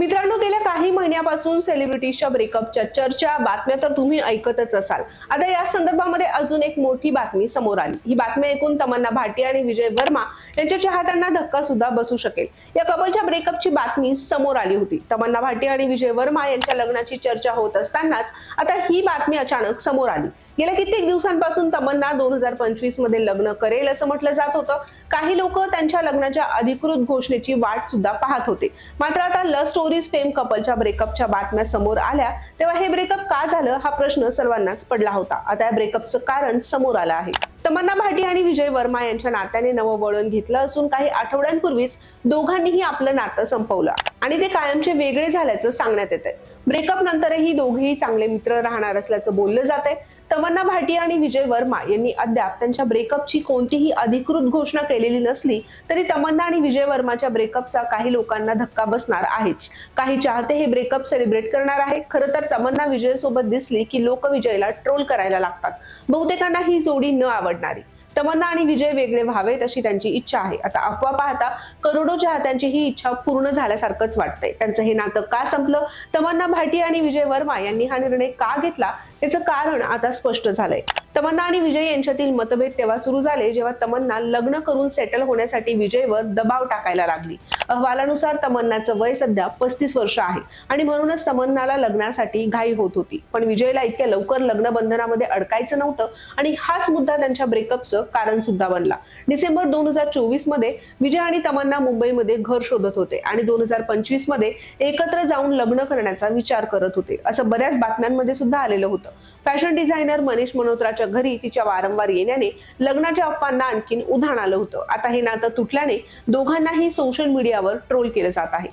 मित्रांनो, गेल्या काही महिन्यापासून सेलिब्रिटीच्या ब्रेकअपच्या चर्चा बातम्या तर तुम्ही ऐकतच असाल। आता या संदर्भामध्ये अजून एक मोठी बातमी समोर आली। ही बातमी ऐकून तमन्ना भाटिया आणि विजय वर्मा यांच्या चाहत्यांना धक्का सुद्धा बसू शकेल। या कपलच्या ब्रेकअपची बातमी समोर आली होती। तमन्ना भाटिया आणि विजय वर्मा यांच्या लग्नाची चर्चा होत असतानाच आता ही बातमी अचानक समोर आली। गेल्या कित्येक दिवसांपासून तमन्ना 2025 मध्ये लग्न करेल असं म्हटलं जात होतं। काही लोक त्यांच्या लग्नाच्या अधिकृत घोषणेची वाट सुद्धा पाहत होते। मात्र आता लव्ह स्टोरीज फेम कपलच्या ब्रेकअपच्या बातम्या समोर आल्या तेव्हा हे ब्रेकअप का झालं हा प्रश्न सर्वांनाच पडला होता। आता या ब्रेकअपचं कारण समोर आलं आहे। तमन्ना भाटिया आणि विजय वर्मा यांच्या नात्याने नवं वळण घेतलं असून काही आठवड्यांपूर्वीच दोघांनीही आपलं नातं संपवलं आणि ते कायमचे वेगळे झाल्याचं सांगण्यात येतंय। ब्रेकअप नंतरही दोघेही चांगले मित्र राहणार असल्याचं बोललं जातंय। तमन्ना भाटिया आणि विजय वर्मा यांनी अद्याप त्यांच्या ब्रेकअपची कोणतीही अधिकृत घोषणा केलेली नसली तरी तमन्ना आणि विजय वर्माच्या ब्रेकअपचा काही लोकांना धक्का बसणार आहेच। काही चाहते हे ब्रेकअप सेलिब्रेट करणार आहे। खरं तर तमन्ना विजय सोबत दिसली की लोक विजयला ट्रोल करायला लागतात। बहुतेकांना ही जोडी न आवडणारी। तमन्ना आणि विजय वेगळे व्हावेत अशी त्यांची इच्छा आहे। आता अफवा पाहता करोडो चाहत्यांची ही इच्छा पूर्ण झाल्यासारखंच वाटतंय। त्यांचं हे नातं का संपलं, तमन्ना भाटिया आणि विजय वर्मा यांनी हा निर्णय का घेतला याचं कारण आता स्पष्ट झालंय। तमन्ना आणि विजय यांच्यातील मतभेद तेव्हा सुरू झाले जेव्हा तमन्ना लग्न करून सेटल होण्यासाठी विजयवर दबाव टाकायला लागली। अहवालानुसार तमन्नाचं वय सध्या 35 वर्ष आहे आणि म्हणूनच तमन्नाला लग्नासाठी घाई होत होती। पण विजयला इतक्या लवकर लग्न बंधनामध्ये अडकायचं नव्हतं आणि हाच मुद्दा त्यांच्या ब्रेकअपचं कारण सुद्धा बनला। डिसेंबर 2024 मध्ये विजय आणि तमन्ना मुंबईमध्ये घर शोधत होते आणि 2025 मध्ये एकत्र जाऊन लग्न करण्याचा विचार करत होते असं बऱ्याच बातम्यांमध्ये सुद्धा आलेलं होतं। फॅशन डिझायनर मनीष मल्होत्राच्या घरी तिच्या वारंवार येण्याने लग्नाच्या अफवांना आणखीन उधाण आलं होतं। आता हे नातं तुटल्याने दोघांनाही सोशल मीडियावर ट्रोल केलं जात आहे।